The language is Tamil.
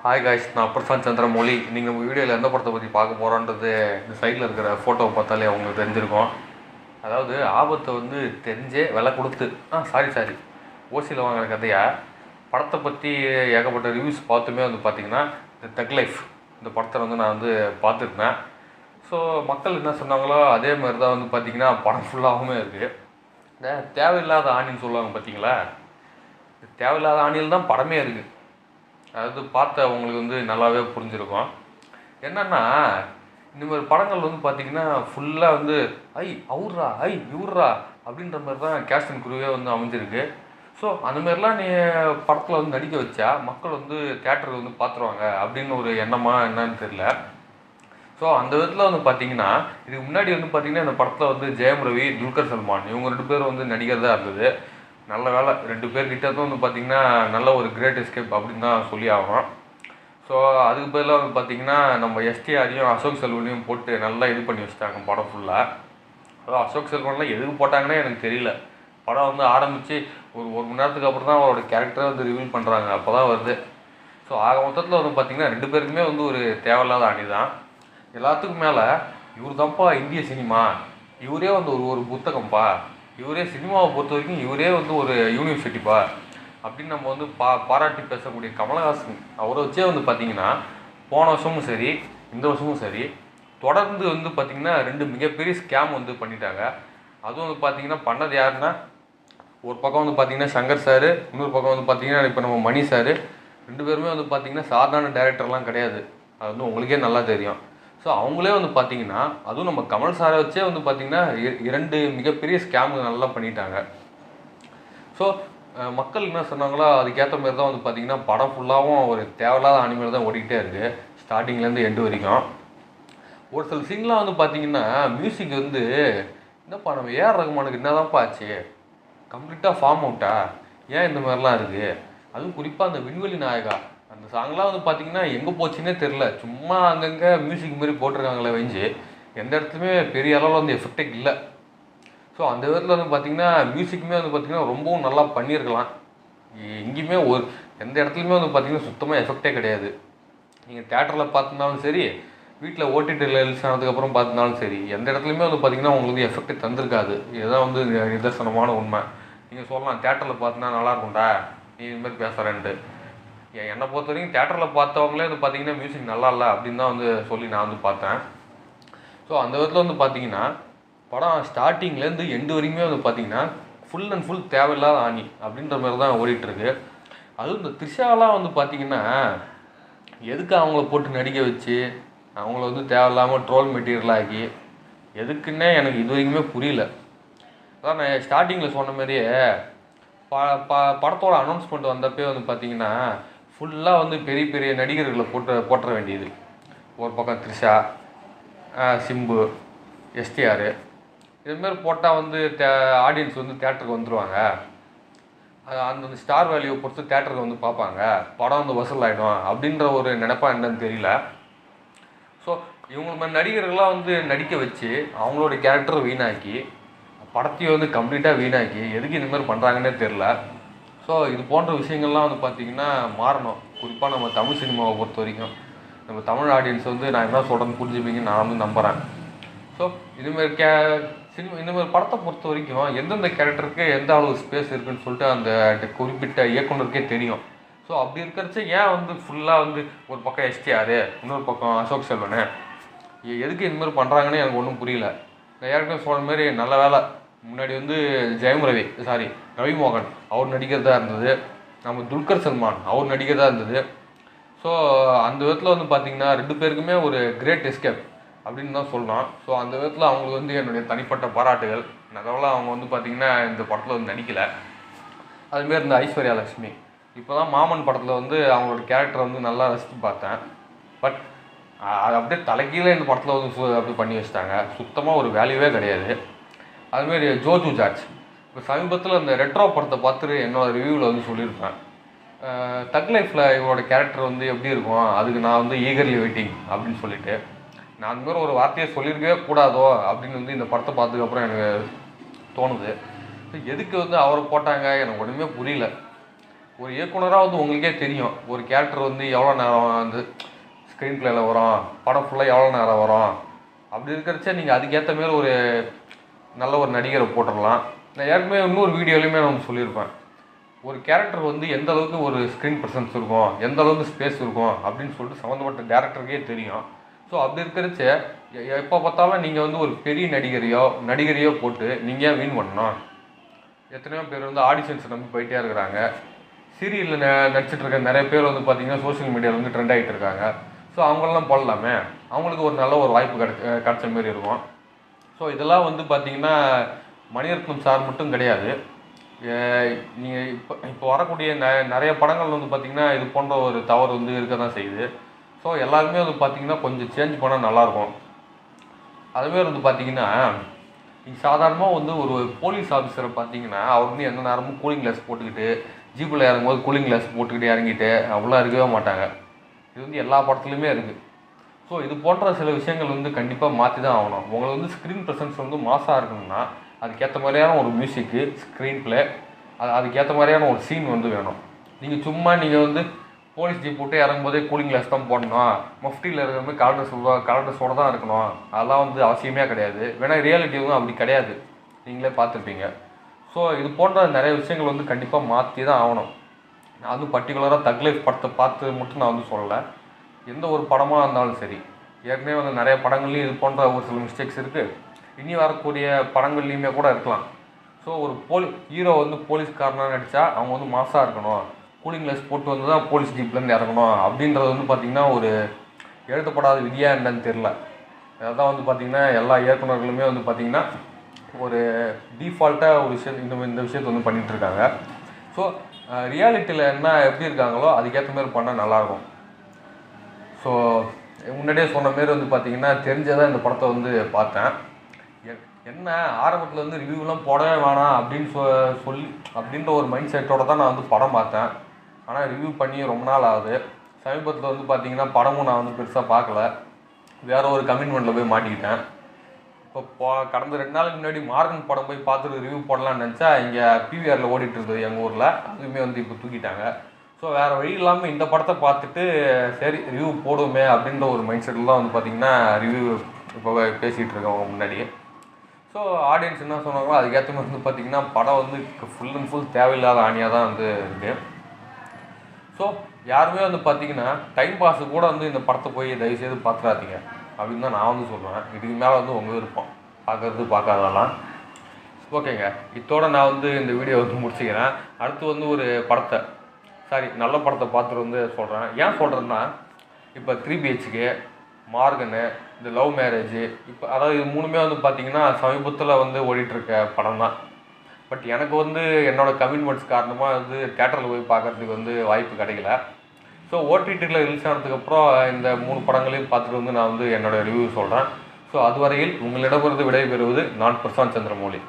ஹாய் காய்ஸ், நான் பிரசாந்த் சந்திரமௌலி. நீங்கள் உங்கள் வீடியோவில் எந்த படத்தை பற்றி பார்க்க போகிறோன்றது இந்த சைடில் இருக்கிற ஃபோட்டோவை பார்த்தாலே அவங்களுக்கு தெரிஞ்சிருக்கும். அதாவது ஆபத்தை தெரிஞ்சே விலை கொடுத்து சாரி ஓசியில் வாங்குற கதையா படத்தை பற்றி ஏகப்பட்ட ரிவ்யூஸ் பார்த்துமே பார்த்திங்கன்னா இந்த தக் லைஃப் இந்த படத்தை நான் பார்த்துருந்தேன். ஸோ மக்கள் என்ன சொன்னாங்களோ அதே மாதிரி தான் பார்த்திங்கன்னா படம் ஃபுல்லாகவுமே இருக்குது. இந்த தேவையில்லாத ஆணின்னு சொல்லுவாங்க பார்த்தீங்களா, தேவையில்லாத ஆணியில் தான் படமே இருக்குது. அதாவது பார்த்த அவங்களுக்கு நல்லாவே புரிஞ்சிருக்கும். என்னென்னா இந்த மாதிரி படங்கள் பார்த்திங்கன்னா ஃபுல்லாக அவுர்ரா இவுர்ரா அப்படின்ற மாதிரி தான் கேஸ்ட் அண்ட் குரூவே அமைஞ்சிருக்கு. ஸோ அந்தமாரிலாம் நீ படத்தில் நடிக்க வச்சா மக்கள் தேட்டருக்கு பார்த்துருவாங்க அப்படின்னு ஒரு எண்ணமா என்னன்னு தெரியல. ஸோ அந்த விதத்தில் பார்த்திங்கன்னா இதுக்கு முன்னாடி பார்த்திங்கன்னா இந்த படத்தில் ஜெயம் ரவி, துல்கர் சல்மான் இவங்க 2 பேரும் நடிக்கிறதா இருந்தது. நல்ல வேலை 2 பேர்கிட்ட தான் பார்த்திங்கன்னா நல்ல ஒரு கிரேட் எஸ்கேப் அப்படின்னு தான் சொல்லி ஆகணும். ஸோ அதுக்கு பதிலாக பார்த்திங்கன்னா நம்ம எஸ்டிஆரையும் அசோக் செல்வனையும் போட்டு நல்லா இது பண்ணி வச்சுட்டாங்க படம் ஃபுல்லாக. அதாவது அசோக் செல்வன்லாம் எதுக்கு போட்டாங்கன்னே எனக்கு தெரியல. படம் ஆரம்பித்து ஒரு மணி நேரத்துக்கு அப்புறம் தான் அவரோட கேரக்டரை ரிவீல் பண்ணுறாங்க, அப்போ தான் வருது. ஸோ ஆக மொத்தத்தில் பார்த்திங்கன்னா 2 பேருக்குமே ஒரு தேவையில்லாத அணி தான். எல்லாத்துக்கும் மேலே இவர் தான்ப்பா இந்திய சினிமா, இவரே ஒரு புத்தகம்ப்பா, இவரே சினிமாவை பொறுத்த வரைக்கும் இவரே ஒரு யூனிவர்சிட்டிப்பா அப்படின்னு நம்ம பாராட்டி பேசக்கூடிய கமலஹாசன் அவரை வச்சே பார்த்திங்கன்னா போன வருஷமும் சரி இந்த வருஷமும் சரி தொடர்ந்து பார்த்திங்கன்னா 2 மிகப்பெரிய ஸ்கேம் பண்ணிட்டாங்க. அதுவும் பார்த்திங்கன்னா பண்ணது யாருன்னா, ஒரு பக்கம் பார்த்திங்கன்னா சங்கர் சார், இன்னொரு பக்கம் பார்த்திங்கன்னா இப்போ நம்ம மணி சார். 2 பேருமே பார்த்திங்கன்னா சாதாரண டைரக்டர்லாம் கிடையாது. அது உங்களுக்கே நல்லா தெரியும். ஸோ அவங்களே பார்த்திங்கன்னா அதுவும் நம்ம கமல் சாரை வச்சே பார்த்திங்கன்னா 2 மிகப்பெரிய ஸ்கேமு நல்லா பண்ணிட்டாங்க. ஸோ மக்கள் என்ன சொன்னாங்களோ அதுக்கேற்ற மாதிரி தான் பார்த்திங்கன்னா படம் ஃபுல்லாகவும் ஒரு தேவையில்லாத அனிமேல் தான் ஓடிக்கிட்டே இருக்குது ஸ்டார்டிங்லேருந்து எண்டு வரைக்கும். ஒரு சில சீன்லாம் பார்த்திங்கன்னா மியூசிக் என்னப்பா நம்ம ஏஆர் ரகுமானுக்கு என்ன தான்ப்பா ஆச்சு, கம்ப்ளீட்டாக ஃபார்ம் அவுட்டா, ஏன் இந்த மாதிரிலாம் இருக்குது. அதுவும் குறிப்பாக அந்த விண்வெளி நாயகா அந்த சாங்லாம் பார்த்திங்கன்னா எங்கே போச்சுன்னே தெரில. சும்மா அங்கங்கே மியூசிக் மாதிரி போட்டிருக்காங்களே வஞ்சி எந்த இடத்துலையுமே பெரிய அளவில் எஃபெக்டே இல்லை. ஸோ அந்த விதத்தில் பார்த்திங்கன்னா மியூசிக்குமே பார்த்திங்கன்னா ரொம்பவும் நல்லா பண்ணியிருக்கலாம். எங்கேயுமே எந்த இடத்துலையுமே பார்த்திங்கன்னா சுத்தமாக எஃபெக்டே கிடையாது. நீங்கள் தேட்டரில் பார்த்துருந்தாலும் சரி, வீட்டில் ஓடிடி ரிலீஸ் ஆனதுக்கப்புறம் பார்த்துருந்தாலும் சரி, எந்த இடத்துலையுமே பார்த்திங்கன்னா உங்களுக்கு எஃபெக்ட் தந்திருக்காது. இதுதான் நிதர்சனமான உண்மை. நீங்கள் சொல்லலாம் தேட்டரில் பார்த்தினா நல்லாயிருக்கும்டா நீ இதுமாதிரி பேசுகிறேன்ட்டு. என்னை பொறுத்த வரைக்கும் தேட்டரில் பார்த்தவங்களே பார்த்திங்கன்னா மியூசிக் நல்லா இல்லை அப்படின்னு தான் சொல்லி நான் பார்த்தேன். ஸோ அந்த விதத்தில் பார்த்திங்கன்னா படம் ஸ்டார்டிங்லேருந்து எண்டு வரைக்குமே பார்த்திங்கன்னா ஃபுல் அண்ட் ஃபுல் தேவையில்லாத ஆணி அப்படின்ற மாதிரி தான் ஓடிட்டுருக்கு. அதுவும் இந்த த்ரிஷாலாம் பார்த்திங்கன்னா எதுக்கு அவங்கள போட்டு நடிக்க வச்சு அவங்கள தேவையில்லாமல் ட்ரோல் மெட்டீரியல் ஆகி எதுக்குன்னே எனக்கு இது வரைக்குமே புரியல. அதான் நான் ஸ்டார்டிங்கில் சொன்ன மாதிரியே படத்தோட அனௌன்ஸ்மெண்ட் வந்தப்போ பார்த்திங்கன்னா ஃபுல்லாக பெரிய பெரிய நடிகர்களை போட்டுற வேண்டியது. ஒரு பக்கம் த்ரிஷா, சிம்பு, எஸ்டிஆர் இதுமாரி போட்டால் ஆடியன்ஸ் தேட்டருக்கு வந்துடுவாங்க. அந்த ஸ்டார் வேல்யூவை பொறுத்து தேட்டருக்கு பார்ப்பாங்க, படம் வசூல் ஆகிடும் அப்படின்ற ஒரு நினைப்பா என்னன்னு தெரியல. ஸோ இவங்க மாதிரி நடிகர்கள்லாம் நடிக்க வச்சு அவங்களோட கேரக்டரை வீணாக்கி படத்தையும் கம்ப்ளீட்டாக வீணாக்கி எதுக்கு இந்த மாதிரி பண்ணுறாங்கன்னே தெரில. ஸோ இது போன்ற விஷயங்கள்லாம் பார்த்திங்கன்னா மாறணும். குறிப்பாக நம்ம தமிழ் சினிமாவை பொறுத்த வரைக்கும் நம்ம தமிழ் ஆடியன்ஸ் நான் என்ன சொல்கிறேன்னு புரிஞ்சுப்பீங்கன்னு நான் நம்புகிறேன். ஸோ இதுமாரி இந்தமாதிரி படத்தை பொறுத்த வரைக்கும் எந்தெந்த கேரக்டருக்கு எந்த அளவு ஸ்பேஸ் இருக்குதுன்னு சொல்லிட்டு அந்த குறிப்பிட்ட இயக்குனருக்கே தெரியும். ஸோ அப்படி இருக்கிறச்ச ஏன் ஃபுல்லாக ஒரு பக்கம் எஸ்டிஆர், இன்னொரு பக்கம் அசோக் செல்வனு எதுக்கு இந்த மாதிரி பண்ணுறாங்கன்னு எனக்கு ஒன்றும் புரியல. நான் ஏற்கனவே சொன்ன மாதிரி நல்ல வேலை முன்னாடி ஜெயம் ரவி ரவிமோகன் அவர் நடிக்கிறதா இருந்தது, நம்ம துல்கர் சல்மான் அவர் நடிக்கிறதா இருந்தது. ஸோ அந்த விதத்தில் பார்த்திங்கன்னா 2 பேருக்குமே ஒரு கிரேட் எஸ்கேப் அப்படின்னு தான் சொல்லலாம். ஸோ அந்த விதத்தில் அவங்களுக்கு என்னுடைய தனிப்பட்ட பாராட்டுகள். நல்லவெல்லாம் அவங்க பார்த்திங்கன்னா இந்த படத்தில் நடிக்கலை. அதுமாரி இந்த ஐஸ்வர்யா லக்ஷ்மி இப்போ தான் மாமன் படத்தில் அவங்களோட கேரக்டரை நல்லா ரசித்து பார்த்தேன். பட் அது அப்படியே தலைக்கீழே இந்த படத்தில் அப்படி பண்ணி வச்சிட்டாங்க. சுத்தமாக ஒரு வேல்யூவே கிடையாது. அதுமாரி ஜோஜு ஜார்ஜ் இப்போ சமீபத்தில் அந்த ரெட்ரோ படத்தை பார்த்துட்டு என்னோடய ரிவ்யூவில் சொல்லியிருப்பேன், தக் லைஃப்பில் இவரோட கேரக்டர் எப்படி இருக்கும் அதுக்கு நான் ஈகர்லி வெயிட்டிங் அப்படின்னு சொல்லிட்டு நான் அந்த மாதிரி ஒரு வார்த்தையை சொல்லியிருக்கவே கூடாதோ அப்படின்னு இந்த படத்தை பார்த்ததுக்கப்புறம் எனக்கு தோணுது. எதுக்கு அவரை போட்டாங்க எனக்கு ஒன்றுமே புரியல. ஒரு இயக்குனராக வந்து உங்களுக்கே தெரியும் ஒரு கேரக்டர் வந்து எவ்வளோ நேரம் வந்து ஸ்க்ரீன் பிளேயில் வரும், படம் ஃபுல்லாக எவ்வளோ நேரம் வரும். அப்படி இருக்கிறச்ச நீங்கள் அதுக்கேற்ற மாரி ஒரு நல்ல ஒரு நடிகரை போட்டுடலாம். நான் ஏற்கனவே இன்னொரு வீடியோலையுமே நான் சொல்லியிருப்பேன், ஒரு கேரக்டர் வந்து எந்த அளவுக்கு ஒரு ஸ்க்ரீன் ப்ரெசன்ஸ் இருக்கும், எந்த அளவுக்கு ஸ்பேஸ் இருக்கும் அப்படின்னு சொல்லிட்டு சம்மந்தப்பட்ட டேரக்டருக்கே தெரியும். ஸோ அப்படி இருக்கிறச்ச எப்போ பார்த்தாலும் நீங்கள் வந்து ஒரு பெரிய நடிகரையோ போட்டு நீங்கள் ஏன் வின் பண்ணணும்? எத்தனையோ பேர் வந்து ஆடிஷன்ஸ் நம்பி போயிட்டே இருக்கிறாங்க. சீரியலில் நடிச்சிட்டு இருக்க நிறைய பேர் வந்து பார்த்திங்கன்னா சோஷியல் மீடியாவில் வந்து ட்ரெண்ட் ஆகிட்டு இருக்காங்க. ஸோ அவங்களெலாம் போடலாமே, அவங்களுக்கு ஒரு நல்ல ஒரு வாய்ப்பு கிடைச்ச மாரி இருக்கும். ஸோ இதெல்லாம் வந்து பார்த்திங்கன்னா மணிரத்னம் சார் மட்டும் கிடையாது. நீங்கள் இப்போ வரக்கூடிய நிறைய படங்கள் வந்து பார்த்திங்கன்னா இது போன்ற ஒரு தவறு வந்து இருக்க தான் செய்யுது. ஸோ எல்லாருமே வந்து பார்த்திங்கன்னா கொஞ்சம் சேஞ்ச் பண்ணால் நல்லாயிருக்கும். அதுமாரி வந்து பார்த்திங்கன்னா நீங்கள் சாதாரணமாக வந்து ஒரு போலீஸ் ஆஃபீஸரை பார்த்தீங்கன்னா அவர் வந்து எந்த நேரமும் கூலிங் கிளாஸ் போட்டுக்கிட்டு ஜீப்பில் இறங்கும்போது கூலிங் கிளாஸ் போட்டுக்கிட்டு இறங்கிட்டு அப்படிலாம் இருக்கவே மாட்டாங்க. இது வந்து எல்லா படத்துலையுமே இருக்குது. ஸோ இது போன்ற சில விஷயங்கள் வந்து கண்டிப்பாக மாற்றி தான் ஆகணும். உங்களுக்கு வந்து ஸ்க்ரீன் ப்ரெசன்ஸ் வந்து மாசாக இருக்கணும்னா அதுக்கேற்ற மாதிரியான ஒரு மியூசிக்கு, ஸ்க்ரீன் பிளே, அதுக்கேற்ற மாதிரியான ஒரு சீன் வந்து வேணும். நீங்கள் சும்மா நீங்கள் வந்து போலீஸ் ஜீப் போட்டு இறங்கும்போதே கூலிங் கிளாஸ் தான் போடணும், மஃப்டியில் இருக்கிற மாதிரி கலர் ட்ரெஸ்ஸோடு தான் இருக்கணும், அதெல்லாம் வந்து அவசியமே கிடையாது. வேணால் ரியாலிட்டி வந்து அப்படி கிடையாது, நீங்களே பார்த்துருப்பீங்க. ஸோ இது போன்ற நிறைய விஷயங்கள் வந்து கண்டிப்பாக மாற்றி தான் ஆகணும். நான் வந்து பர்டிகுலராக தக் லைஃப் படத்தை பார்த்து மட்டும் நான் வந்து சொல்லலை, எந்த ஒரு படமாக இருந்தாலும் சரி. ஏற்கனவே வந்து நிறைய படங்கள்லேயும் இது போன்ற ஒரு சில மிஸ்டேக்ஸ் இருக்குது, இனி வரக்கூடிய படங்கள்லேயுமே கூட இருக்கலாம். ஸோ ஒரு ஹீரோ வந்து போலீஸ்காரனாக நடித்தா அவங்க வந்து மாசாக இருக்கணும், கூலிங் கிளாஸ் போட்டு வந்து தான் போலீஸ் ஜீப்லேருந்து இறங்கணும் அப்படின்றது வந்து பார்த்திங்கன்னா ஒரு எழுதப்படாத விதியாக என்னன்னு தெரில. அதான் வந்து பார்த்திங்கன்னா எல்லா இயக்குநர்களுமே வந்து பார்த்திங்கன்னா ஒரு டிஃபால்ட்டாக ஒரு இந்த விஷயத்தை வந்து பண்ணிகிட்ருக்காங்க. ஸோ ரியாலிட்டியில் என்ன எப்படி இருக்காங்களோ அதுக்கேற்ற மாரி பண்ணால் நல்லாயிருக்கும். ஸோ முன்னாடியே சொன்ன மாரி வந்து பார்த்திங்கன்னா தெரிஞ்சதான் இந்த படத்தை வந்து பார்த்தேன். என்ன ஆரம்பத்தில் வந்து ரிவ்யூலாம் போடவே வேணாம் அப்படின்னு சொல்லி அப்படின்ற ஒரு மைண்ட் செட்டோடு தான் நான் வந்து படம் பார்த்தேன். ஆனால் ரிவ்யூ பண்ணி ரொம்ப நாள் ஆகுது. சமீபத்தில் வந்து பார்த்திங்கன்னா படமும் நான் வந்து பெருசாக பார்க்கல, வேறு ஒரு கமிட்மெண்ட்டில் போய் மாட்டிக்கிட்டேன். இப்போ கடந்த 2 நாளுக்கு முன்னாடி மார்கன் படம் போய் பார்த்துட்டு ரிவ்யூ போடலான்னு நினச்சா இங்கே பிவிஆரில் ஓடிட்டு இருந்தது எங்கள் ஊரில், அதுவுமே வந்து இப்போ தூக்கிட்டாங்க. ஸோ வேறு வழி இல்லாமல் இந்த படத்தை பார்த்துட்டு சரி ரிவ்யூ போடுவோமே அப்படின்ற ஒரு மைண்ட் செட்டில் தான் வந்து பார்த்திங்கன்னா ரிவ்யூ இப்போ பேசிகிட்டு இருக்கவங்க முன்னாடி. ஸோ ஆடியன்ஸ் என்ன சொன்னாங்களோ அதுக்கேற்ற மாதிரி வந்து பார்த்திங்கன்னா படம் வந்து ஃபுல் அண்ட் ஃபுல் தேவையில்லாத ஆணியாக தான் வந்து இருக்குது. ஸோ யாருமே வந்து பார்த்திங்கன்னா டைம் பாஸு கூட வந்து இந்த படத்தை போய் தயவுசெய்து பார்த்துடாதீங்க அப்படின்னு தான் நான் வந்து சொல்லுவேன். இதுக்கு மேலே வந்து உங்கள் விருப்பம், பார்க்கறது பார்க்காதெல்லாம். ஓகேங்க, இதோட நான் வந்து இந்த வீடியோ வந்து முடிச்சுக்கிறேன். அடுத்து வந்து ஒரு நல்ல படத்தை பார்த்துட்டு வந்து சொல்கிறேன். ஏன் சொல்கிறேன்னா இப்போ 3 BHK, மார்கனு, இந்த லவ் மேரேஜு, இப்போ அதாவது இது 3மே வந்து பார்த்திங்கன்னா சமீபத்தில் வந்து ஓடிட்டுருக்க படம் தான். பட் எனக்கு வந்து என்னோடய கமிட்மெண்ட்ஸ் காரணமாக வந்து தேட்டரில் போய் பார்க்குறதுக்கு வந்து வாய்ப்பு கிடைக்கல. ஸோ ஓடிடியில் ரிலீஸ் ஆனதுக்கப்புறம் இந்த 3 படங்களையும் பார்த்துட்டு வந்து நான் வந்து என்னோடய ரிவ்யூ சொல்கிறேன். ஸோ அதுவரையில் உங்களிடமிருந்து விடைபெறுவது நான் பிரசாந்த் சந்திரமௌலி.